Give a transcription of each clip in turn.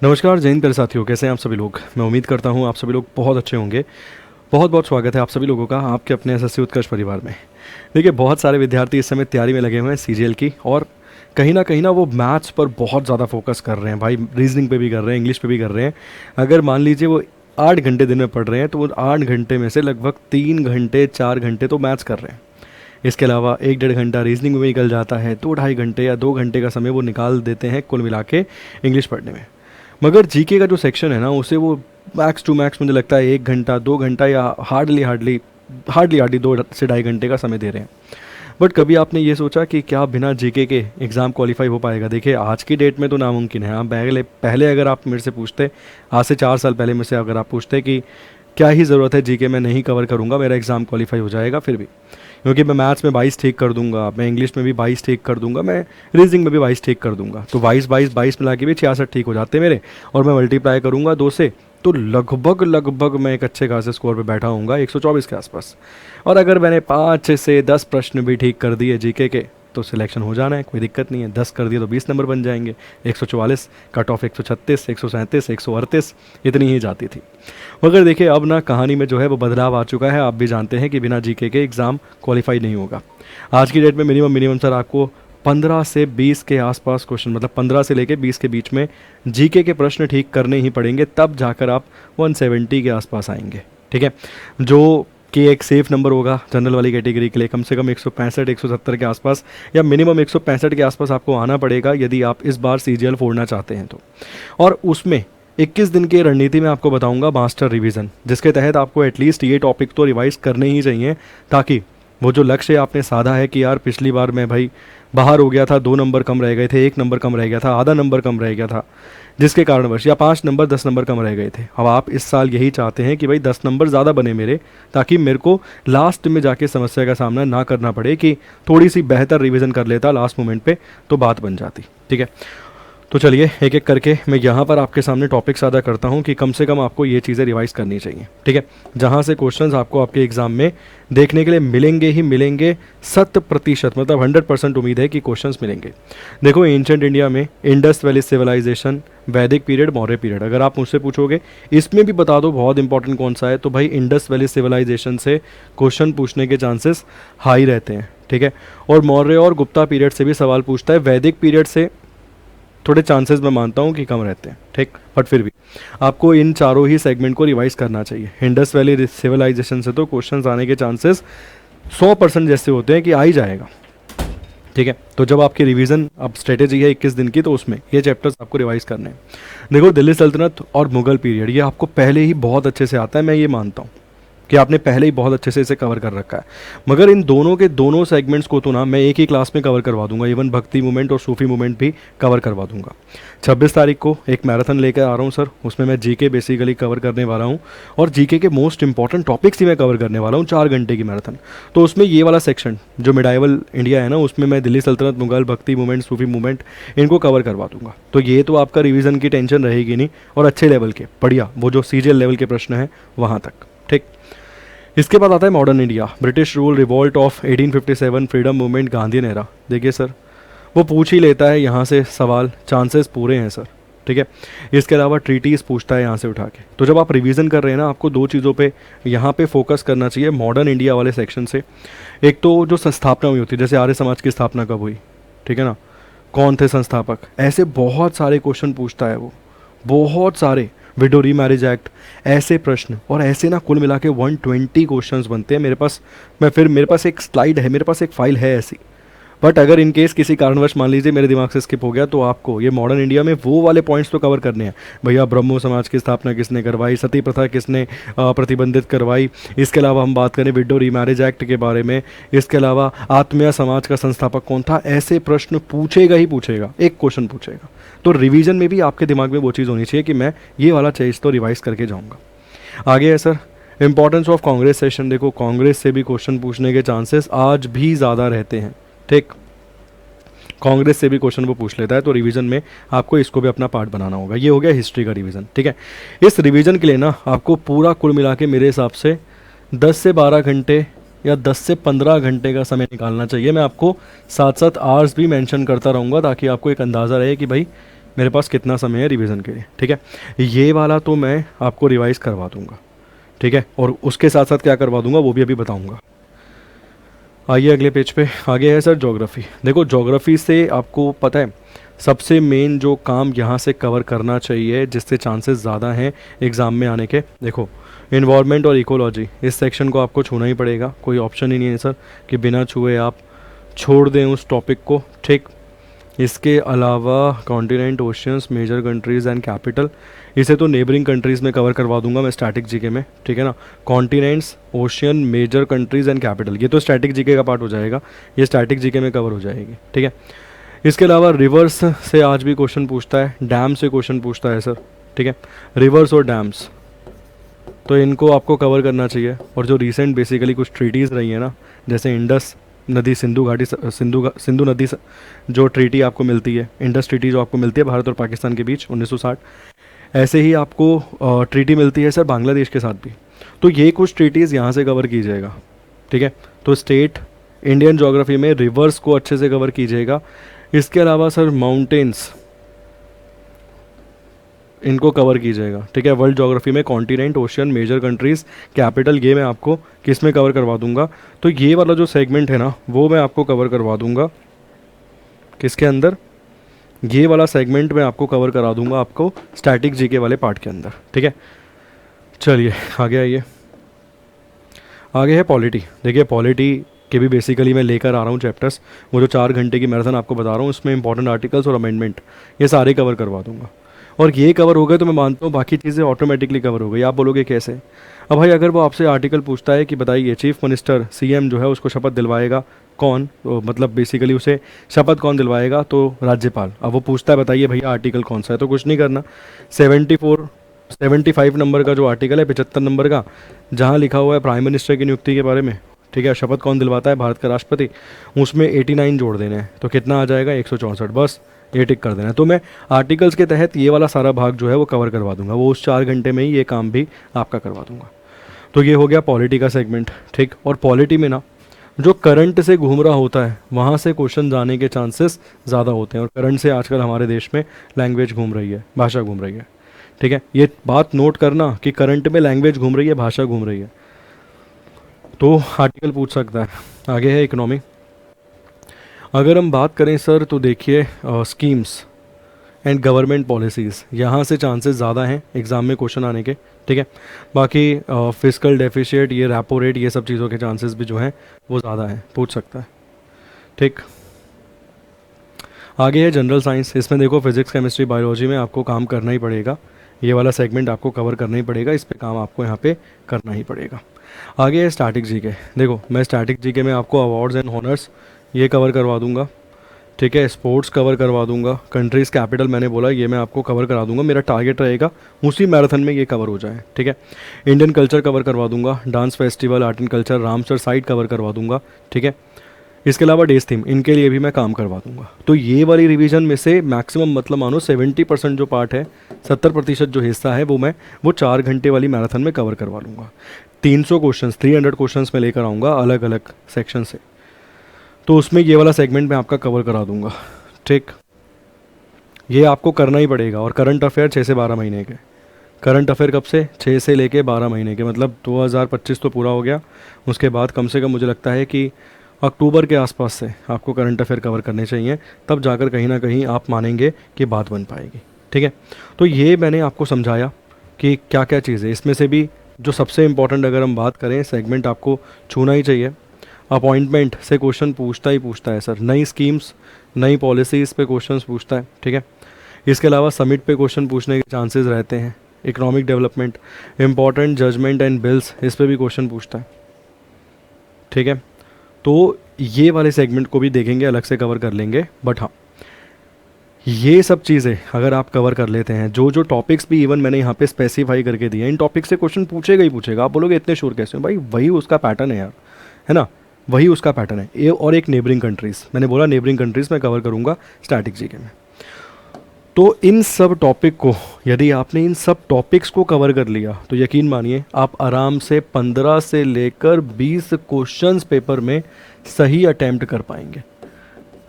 नमस्कार जय हिंद प्यारे साथियों, कैसे हैं आप सभी लोग। मैं उम्मीद करता हूं आप सभी लोग बहुत अच्छे होंगे। बहुत बहुत स्वागत है आप सभी लोगों का आपके अपने एसएससी उत्कर्ष परिवार में। देखिए, बहुत सारे विद्यार्थी इस समय तैयारी में लगे हुए हैं सीजीएल की, और कहीं ना वो मैथ्स पर बहुत ज़्यादा फोकस कर रहे हैं भाई। रीजनिंग पे भी कर रहे हैं, इंग्लिश पे भी कर रहे हैं। अगर मान लीजिए वो 8 घंटे दिन में पढ़ रहे हैं तो वो 8 घंटे में से लगभग 3 घंटे 4 घंटे तो मैथ्स कर रहे हैं। इसके अलावा 1 डेढ़ घंटा रीजनिंग में निकल जाता है, तो 2-2.5 घंटे या 2 घंटे का समय वो निकाल देते हैं कुल मिला के इंग्लिश पढ़ने में। मगर जीके का जो सेक्शन है ना, उसे वो मैक्स टू मैक्स मुझे लगता है 1 घंटा 2 घंटा या हार्डली हार्डली हार्डली हार्डली 2 से 2.5 घंटे का समय दे रहे हैं। बट कभी आपने ये सोचा कि क्या बिना जीके के एग्ज़ाम क्वालिफाई हो पाएगा? देखिए, आज की डेट में तो नामुमकिन है। आप पहले पहले अगर आप मेरे से पूछते, आज से 4 साल पहले मेरे से अगर आप पूछते कि क्या ही ज़रूरत है जीके में नहीं कवर करूँगा, मेरा एग्ज़ाम क्वालिफाई हो जाएगा, फिर भी क्योंकि मैं मैथ्स में 22 ठीक कर दूंगा, मैं इंग्लिश में भी 22 ठीक कर दूंगा, मैं रीजनिंग में भी 22 ठीक कर दूंगा, तो 22 मिला के भी 66 ठीक हो जाते मेरे। और मैं मल्टीप्लाई करूंगा 2 से, तो लगभग लगभग मैं एक अच्छे खासे स्कोर पे बैठा हूँगा 124 के आसपास। और अगर मैंने 5 से 10 प्रश्न भी ठीक कर दिए जीके के, तो सिलेक्शन हो जाना है, कोई दिक्कत नहीं है। 10 कर दिए तो 20 नंबर बन जाएंगे। 144 कट ऑफ 136 137 138 इतनी ही जाती थी। मगर देखिए, अब ना कहानी में जो है वो बदलाव आ चुका है। आप भी जानते हैं कि बिना जीके के एग्ज़ाम क्वालिफाई नहीं होगा। आज की डेट में मिनिमम सर आपको 15 से 20 के आसपास क्वेश्चन, मतलब 15 से लेके 20 के बीच में जीके के प्रश्न ठीक करने ही पड़ेंगे, तब जाकर आप 170 के आसपास आएंगे। ठीक है, जो कि एक सेफ नंबर होगा जनरल वाली कैटेगरी के लिए। कम से कम 165 170 के आसपास या मिनिमम 165 के आसपास आपको आना पड़ेगा यदि आप इस बार सीजीएल फोड़ना चाहते हैं तो। और उसमें 21 दिन की रणनीति में आपको बताऊंगा मास्टर रिवीजन, जिसके तहत आपको एटलीस्ट ये टॉपिक तो रिवाइज करने ही चाहिए, ताकि वो जो लक्ष्य आपने साधा है कि यार पिछली बार मैं भाई बाहर हो गया था, 2 नंबर कम रह गए थे, 1 नंबर कम रह गया था, आधा नंबर कम रह गया था, जिसके कारणवश, या 5 नंबर 10 नंबर कम रह गए थे। अब आप इस साल यही चाहते हैं कि भाई 10 नंबर ज़्यादा बने मेरे, ताकि मेरे को लास्ट में जाके समस्या का सामना ना करना पड़े कि थोड़ी सी बेहतर रिवीजन कर लेता लास्ट मोमेंट पे, तो बात बन जाती। ठीक है, तो चलिए एक एक करके मैं यहाँ पर आपके सामने टॉपिक साझा करता हूँ कि कम से कम आपको ये चीज़ें रिवाइज करनी चाहिए। ठीक है, जहाँ से क्वेश्चंस आपको आपके एग्जाम में देखने के लिए मिलेंगे ही मिलेंगे। 100% मतलब 100% उम्मीद है कि क्वेश्चंस मिलेंगे। देखो, एंशंट इंडिया में इंडस वैली सिविलाइजेशन, वैदिक पीरियड, मौर्य पीरियड, अगर आप मुझसे पूछोगे इसमें भी बता दो बहुत इंपॉर्टेंट कौन सा है, तो भाई इंडस वैली सिविलाइजेशन से क्वेश्चन पूछने के चांसेस हाई रहते हैं। ठीक है, और मौर्य और गुप्ता पीरियड से भी सवाल पूछता है। वैदिक पीरियड से थोड़े चांसेस मैं मानता हूँ कि कम रहते हैं। ठीक, बट फिर भी आपको इन चारों ही सेगमेंट को रिवाइज करना चाहिए। इंडस वैली सिविलाइजेशन से तो क्वेश्चंस आने के चांसेस 100% जैसे होते हैं कि आ ही जाएगा। ठीक है, तो जब आपकी रिवीजन अब स्ट्रेटेजी है 21 दिन की, तो उसमें ये चैप्टर्स आपको रिवाइज करने हैं। देखो, दिल्ली सल्तनत और मुगल पीरियड ये आपको पहले ही बहुत अच्छे से आता है, मैं ये मानता हूँ कि आपने पहले ही बहुत अच्छे से इसे कवर कर रखा है। मगर इन दोनों के दोनों सेगमेंट्स को तो ना मैं एक ही क्लास में कवर करवा दूंगा। इवन भक्ति मूवमेंट और सूफी मूवमेंट भी कवर करवा दूंगा। 26 तारीख को एक मैराथन लेकर आ रहा हूँ सर, उसमें मैं जीके बेसिकली कवर करने वाला हूँ, और जीके के मोस्ट इंपॉर्टेंट टॉपिक्स ही मैं कवर करने वाला हूँ। 4 घंटे की मैराथन, तो उसमें ये वाला सेक्शन जो मिडाइवल इंडिया है ना, उसमें मैं दिल्ली सल्तनत, मुगल, भक्ति मूवमेंट, सूफी मूवमेंट, इनको कवर करवा दूंगा। तो ये तो आपका रिवीजन की टेंशन रहेगी नहीं, और अच्छे लेवल के बढ़िया वो जो सीजीएल लेवल के प्रश्न हैं वहाँ तक। ठीक, इसके बाद आता है modern India, British rule, revolt of 1857, freedom movement, Gandhi era. देखिए सर, वो पूछ ही लेता है यहाँ से सवाल, चांसेस पूरे हैं सर। ठीक है, इसके अलावा ट्रीटीज़ पूछता है यहाँ से उठा के। तो जब आप रिवीजन कर रहे हैं ना, आपको 2 चीज़ों पे यहाँ पे फोकस करना चाहिए मॉडर्न इंडिया वाले सेक्शन से। एक तो जो संस्थापना हुई होती है, जैसे आर्य समाज की स्थापना कब हुई, ठीक है ना, कौन थे संस्थापक, ऐसे बहुत सारे क्वेश्चन पूछता है वो, बहुत सारे। विडो री मैरिज एक्ट, ऐसे प्रश्न, और ऐसे ना कुल मिला के 120 क्वेश्चंस बनते हैं मेरे पास। मेरे पास एक स्लाइड है, मेरे पास एक फाइल है ऐसी। बट अगर इन केस किसी कारणवश मान लीजिए मेरे दिमाग से स्किप हो गया, तो आपको ये मॉडर्न इंडिया में वो वाले पॉइंट्स तो कवर करने हैं। भैया, ब्रह्मो समाज की स्थापना किसने करवाई, सती प्रथा किसने प्रतिबंधित करवाई, इसके अलावा हम बात करें विडो री मैरिज एक्ट के बारे में, इसके अलावा आत्मीय समाज का संस्थापक कौन था, ऐसे प्रश्न पूछेगा ही पूछेगा, एक क्वेश्चन पूछेगा। तो रिवीजन में भी आपके दिमाग में वो चीज़ होनी चाहिए कि मैं ये वाला चीज़ तो रिवाइज करके जाऊँगा। आगे है sir importance of Congress session. देखो, कांग्रेस से भी क्वेश्चन पूछने के चांसेस आज भी ज़्यादा रहते हैं। ठीक, कांग्रेस से भी क्वेश्चन वो पूछ लेता है, तो रिवीजन में आपको इसको भी अपना पार्ट बनाना होगा। ये हो गया हिस्ट्री का रिवीजन। ठीक है, इस रिवीजन के लिए ना आपको पूरा कुल मिला के मेरे हिसाब से 10 से 12 घंटे या 10 से 15 घंटे का समय निकालना चाहिए। मैं आपको साथ साथ आवर्स भी मेंशन करता रहूँगा, ताकि आपको एक अंदाज़ा रहे कि भाई मेरे पास कितना समय है रिवीजन के लिए, ठीक है। ये वाला तो मैं आपको रिवाइज करवा दूंगा, ठीक है, और उसके साथ साथ क्या करवा दूंगा वो भी अभी बताऊंगा। आइए अगले पेज पे। आगे है सर ज्योग्राफी। देखो ज्योग्राफी से आपको पता है सबसे मेन जो काम यहाँ से कवर करना चाहिए जिससे चांसेस ज़्यादा हैं एग्ज़ाम में आने के, देखो इन्वायरमेंट और इकोलॉजी, इस सेक्शन को आपको छूना ही पड़ेगा, कोई ऑप्शन ही नहीं है सर कि बिना छुए आप छोड़ दें उस टॉपिक को, ठीक। इसके अलावा continent, oceans, major countries and capital, इसे तो नेबरिंग कंट्रीज़ में कवर करवा दूंगा मैं स्टैटिक जीके में, ठीक है ना। Continents, ocean, major countries and capital, ये तो स्टैटिक जीके का पार्ट हो जाएगा, ये स्टैटिक जीके में कवर हो जाएगी, ठीक है। इसके अलावा रिवर्स से आज भी क्वेश्चन पूछता है, डैम से क्वेश्चन पूछता है सर, ठीक है। रिवर्स और डैम्स तो इनको आपको कवर करना चाहिए। और जो रिसेंट बेसिकली कुछ ट्रीटीज़ रही है ना, जैसे इंडस नदी, सिंधु घाटी, सिंधु नदी जो ट्रीटी आपको मिलती है, इंडस ट्रीटी जो आपको मिलती है भारत और पाकिस्तान के बीच 1960, ऐसे ही आपको ट्रीटी मिलती है सर बांग्लादेश के साथ भी। तो ये कुछ ट्रीटीज़ यहाँ से कवर कीजिएगा, ठीक है। तो स्टेट इंडियन ज्योग्राफी में रिवर्स को अच्छे से कवर कीजिएगा। इसके अलावा सर माउंटेन्स, इनको कवर कीजिएगा, ठीक है। वर्ल्ड ज्योग्राफी में continent, ocean, major countries, capital, ये मैं आपको किस में कवर करवा दूंगा, तो ये वाला जो सेगमेंट है ना वो मैं आपको कवर करवा दूंगा किसके अंदर, ये वाला सेगमेंट मैं आपको कवर करा दूंगा आपको स्टैटिक जीके वाले पार्ट के अंदर, ठीक है। चलिए आगे आइए। आगे है पॉलिटी। देखिए पॉलिटी के भी बेसिकली मैं लेकर आ रहा हूँ चैप्टर्स, वो जो 4 घंटे की मैराथन आपको बता रहा हूँ उसमें इंपॉर्टेंट आर्टिकल्स और अमेंडमेंट ये सारे कवर करवा दूंगा। और ये कवर हो गए तो मैं मानता हूँ बाकी चीज़ें ऑटोमेटिकली कवर हो गई। आप बोलोगे कैसे? अब भाई अगर वो आपसे आर्टिकल पूछता है कि बताइए चीफ मिनिस्टर सीएम जो है उसको शपथ दिलवाएगा कौन, तो मतलब बेसिकली उसे शपथ कौन दिलवाएगा, तो राज्यपाल। अब वो पूछता है बताइए भैया आर्टिकल कौन सा है, तो कुछ नहीं करना, 75 नंबर का जो आर्टिकल है, 75 नंबर का, जहाँ लिखा हुआ है प्राइम मिनिस्टर की नियुक्ति के बारे में, ठीक है, शपथ कौन दिलवाता है, भारत का राष्ट्रपति, उसमें 89 जोड़ देने हैं, तो कितना आ जाएगा 164, बस ये टिक कर देना है। तो मैं आर्टिकल्स के तहत ये वाला सारा भाग जो है वो कवर करवा दूंगा, वो उस 4 घंटे में ही ये काम भी आपका करवा दूंगा। तो ये हो गया पॉलिटी का सेगमेंट, ठीक। और पॉलिटी में ना जो करंट से घूम रहा होता है वहाँ से क्वेश्चन जाने के चांसेस ज़्यादा होते हैं, और करंट से आजकल हमारे देश में लैंग्वेज घूम रही है, भाषा घूम रही है, ठीक है। ये बात नोट करना कि करंट में लैंग्वेज घूम रही है, भाषा घूम रही है, तो आर्टिकल पूछ सकता है। आगे है इकोनॉमी। अगर हम बात करें सर तो देखिए स्कीम्स एंड गवर्नमेंट पॉलिसीज़, यहाँ से चांसेस ज़्यादा हैं एग्ज़ाम में क्वेश्चन आने के, ठीक है। बाकी फिस्कल डेफिशिएट, ये रेपो रेट, ये सब चीज़ों के चांसेस भी जो हैं वो ज़्यादा हैं, पूछ सकता है, ठीक। आगे है जनरल साइंस। इसमें देखो फिजिक्स, केमिस्ट्री, बायोलॉजी में आपको काम करना ही पड़ेगा, ये वाला सेगमेंट आपको कवर करना ही पड़ेगा, इस पे काम आपको यहाँ पे करना ही पड़ेगा। आगे है स्टैटिक जीके। देखो मैं स्टैटिक जीके में आपको अवार्ड्स एंड ऑनर्स ये कवर करवा दूंगा, ठीक है। स्पोर्ट्स कवर करवा दूंगा, कंट्रीज़ कैपिटल मैंने बोला ये मैं आपको कवर करा दूंगा, मेरा टारगेट रहेगा उसी मैराथन में ये कवर हो जाए, ठीक है। इंडियन कल्चर कवर करवा दूंगा, dance festival, art and culture, Ramsar site cover करवा दूंगा, ठीक है। इसके अलावा डेज थीम, इनके लिए भी मैं काम करवा दूंगा। तो ये वाली रिवीजन में से मैक्सिमम मतलब मानो 70% जो पार्ट है, 70% जो हिस्सा है वो 4 घंटे वाली मैराथन में कवर करवा लूँगा। 300 क्वेश्चन, 300 क्वेश्चन में लेकर आऊँगा अलग अलग सेक्शन से, तो उसमें ये वाला सेगमेंट मैं आपका कवर करा दूंगा, ठीक। ये आपको करना ही पड़ेगा। और करंट अफेयर 6 से 12 महीने के, करंट अफेयर कब से, 6 से लेके 12 महीने के, मतलब 2025 तो पूरा हो गया, उसके बाद कम से कम मुझे लगता है कि अक्टूबर के आसपास से आपको करंट अफेयर कवर करने चाहिए, तब जाकर कहीं ना कहीं आप मानेंगे कि बात बन पाएगी, ठीक है। तो ये मैंने आपको समझाया कि क्या क्या चीज़ें, इसमें से भी जो सबसे इम्पॉर्टेंट अगर हम बात करें सेगमेंट आपको छूना ही चाहिए, अपॉइंटमेंट से क्वेश्चन पूछता ही पूछता है सर, नई स्कीम्स, नई पॉलिसीज़ पे क्वेश्चंस पूछता है, ठीक है। इसके अलावा समिट पे क्वेश्चन पूछने के चांसेस रहते हैं, economic development, important judgement and bills, इस पे भी क्वेश्चन पूछता है, ठीक है। तो ये वाले सेगमेंट को भी देखेंगे, अलग से कवर कर लेंगे, बट हाँ ये सब चीज़ें अगर आप कवर कर लेते हैं, जो जो टॉपिक्स भी इवन मैंने यहाँ पे स्पेसिफाई करके दिए, इन टॉपिक से क्वेश्चन पूछेगा ही पूछेगा। आप बोलोगे इतने श्योर कैसे हो? भाई वही उसका पैटर्न है यार, है ना, वही उसका पैटर्न है। ये और एक नेबरिंग कंट्रीज़, मैंने बोला नेबरिंग कंट्रीज़ में कवर करूँगा स्टैटिक जीके में। तो इन सब टॉपिक को, यदि आपने इन सब टॉपिक्स को कवर कर लिया तो यकीन मानिए आप आराम से 15 से लेकर 20 क्वेश्चंस पेपर में सही अटैम्प्ट कर पाएंगे,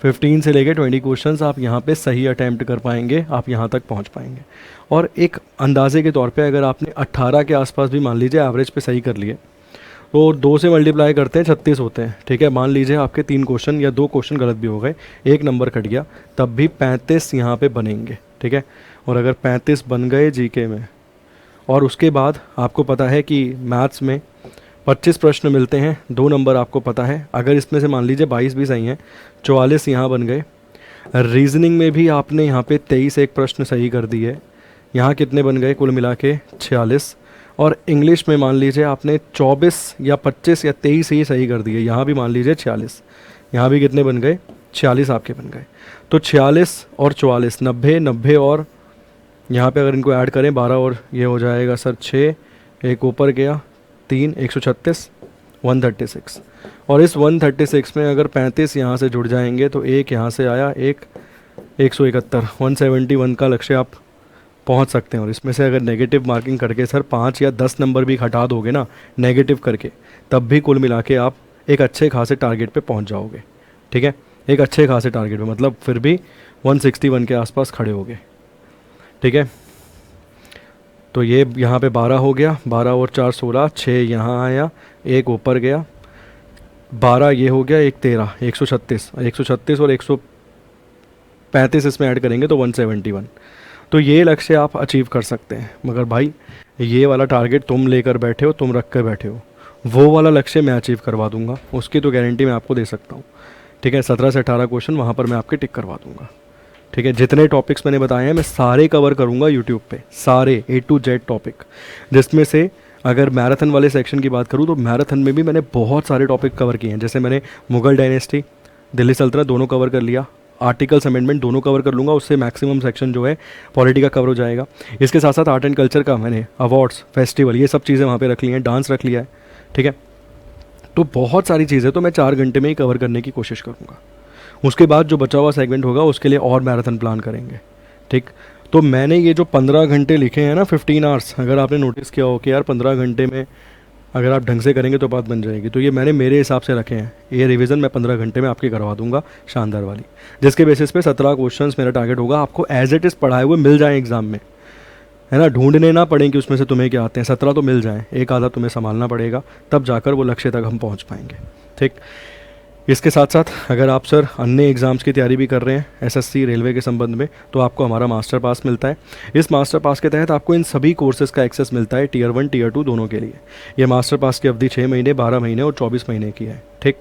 15 से लेके 20 क्वेश्चंस आप यहाँ पे सही अटैम्प्ट कर पाएंगे, आप यहाँ तक पहुँच पाएंगे। और एक अंदाजे के तौर पे अगर आपने 18 के आसपास भी मान लीजिए एवरेज पे सही कर लिए, तो 2 से मल्टीप्लाई करते हैं 36 होते हैं, ठीक है। मान लीजिए आपके 3 क्वेश्चन या 2 क्वेश्चन गलत भी हो गए, 1 नंबर कट गया, तब भी 35 यहाँ पे बनेंगे, ठीक है। और अगर 35 बन गए जीके में, और उसके बाद आपको पता है कि मैथ्स में 25 प्रश्न मिलते हैं, 2 नंबर आपको पता है, अगर इसमें से मान लीजिए 22 भी सही हैं, 44 यहाँ बन गए। रीजनिंग में भी आपने यहाँ पे 23 एक प्रश्न सही कर दिए, यहाँ कितने बन गए कुल मिला के 46। और इंग्लिश में मान लीजिए आपने 24 या 25 या 23 ही सही कर दिए, यहाँ भी मान लीजिए 46, यहाँ भी कितने बन गए 46 आपके बन गए। तो 46 और 44 90, 90 और यहाँ पे अगर इनको ऐड करें 12 और ये हो जाएगा सर 6, एक ऊपर गया 3, 136, 136। और इस 136 में अगर 35 यहाँ से जुड़ जाएंगे तो एक यहाँ से आया, एक 171, 171 का लक्ष्य आप पहुँच सकते हैं। और इसमें से अगर नेगेटिव मार्किंग करके सर 5 या 10 नंबर भी हटा दोगे ना नेगेटिव करके, तब भी कुल मिला के आप एक अच्छे खासे टारगेट पे पहुँच जाओगे, ठीक है। एक अच्छे खासे टारगेट पे मतलब फिर भी 161 के आसपास खड़े होगे, ठीक है। तो ये यहाँ पे 12 हो गया, 12 और 4 16, 6 यहाँ आया, एक ऊपर गया, 12 ये हो गया, एक 13, 136, 136 और 135 इसमें ऐड करेंगे तो 171। तो ये लक्ष्य आप अचीव कर सकते हैं। मगर भाई ये वाला टारगेट तुम लेकर बैठे हो, तुम रख कर बैठे हो, वो वाला लक्ष्य मैं अचीव करवा दूंगा, उसकी तो गारंटी मैं आपको दे सकता हूँ, ठीक है। 17 से 18 क्वेश्चन वहाँ पर मैं आपके टिक करवा दूंगा, ठीक है। जितने टॉपिक्स मैंने बताए हैं मैं सारे कवर करूंगा यूट्यूब पे, सारे A to Z टॉपिक। जिसमें से अगर मैराथन वाले सेक्शन की बात करूं तो मैराथन में भी मैंने बहुत सारे टॉपिक कवर किए हैं। जैसे मैंने मुगल डायनेस्टी, दिल्ली सल्तनत दोनों कवर कर लिया, आर्टिकल्स अमेंडमेंट दोनों कवर कर लूँगा, उससे मैक्सिमम सेक्शन जो है पॉलिटी का कवर हो जाएगा। इसके साथ साथ आर्ट एंड कल्चर का मैंने अवार्ड्स, फेस्टिवल, ये सब चीज़ें वहाँ पर रख ली हैं, डांस रख लिया है, ठीक है। तो बहुत सारी चीज़ें तो मैं 4 घंटे में ही कवर करने की कोशिश करूँगा। उसके बाद जो बचा हुआ सेगमेंट होगा उसके लिए और मैराथन प्लान करेंगे, ठीक। तो मैंने ये जो 15 घंटे लिखे हैं ना, 15 आवर्स, अगर आपने नोटिस किया हो कि यार 15 घंटे में अगर आप ढंग से करेंगे तो बात बन जाएगी, तो ये मैंने मेरे हिसाब से रखे हैं। ये रिवीजन मैं 15 घंटे में आपकी करवा दूंगा शानदार वाली, जिसके बेसिस पे 17 क्वेश्चंस मेरा टारगेट होगा आपको एज इट इज़ पढ़ाए हुए मिल जाए एग्जाम में, है ना। ढूंढने ना पड़े कि उसमें से तुम्हें क्या आते हैं, 17 तो मिल जाएँ, एक आधा तुम्हें संभालना पड़ेगा, तब जाकर वो लक्ष्य तक हम पहुँच पाएंगे, ठीक। इसके साथ साथ अगर आप सर अन्य एग्ज़ाम्स की तैयारी भी कर रहे हैं एसएससी रेलवे के संबंध में, तो आपको हमारा मास्टर पास मिलता है। इस मास्टर पास के तहत आपको इन सभी कोर्सेज़ का एक्सेस मिलता है, टियर 1 टियर 2 दोनों के लिए। ये मास्टर पास की अवधि 6 महीने, 12 महीने और 24 महीने की है, ठीक।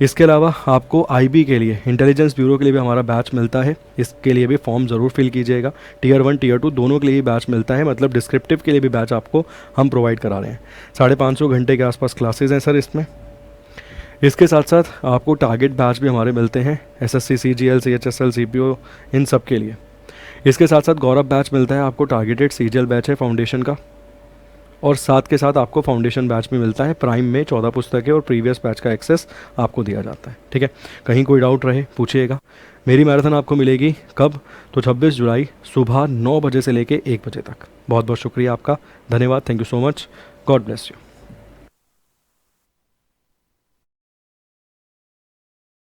इसके अलावा आपको आईबी के लिए, इंटेलिजेंस ब्यूरो के लिए भी हमारा बैच मिलता है, इसके लिए भी फॉर्म ज़रूर फिल कीजिएगा। टियर 1 टियर 2 दोनों के लिए बैच मिलता है, मतलब डिस्क्रिप्टिव के लिए भी बैच आपको हम प्रोवाइड करा रहे हैं। 550 घंटे के आसपास क्लासेज हैं सर इसमें। इसके साथ साथ आपको टारगेट बैच भी हमारे मिलते हैं, एसएससी, सीजीएल, सीएचएसएल, सीपीओ, इन सब के लिए। इसके साथ साथ गौरव बैच मिलता है आपको, टारगेटेड सीजीएल बैच है फाउंडेशन का, और साथ के साथ आपको फाउंडेशन बैच भी मिलता है। प्राइम में 14 पुस्तकें और प्रीवियस बैच का एक्सेस आपको दिया जाता है, ठीक है। कहीं कोई डाउट रहे पूछिएगा। मेरी मैराथन आपको मिलेगी कब, तो 26 जुलाई सुबह 9 बजे से लेके 1 बजे तक। बहुत बहुत शुक्रिया आपका, धन्यवाद, thank you so much, God bless you.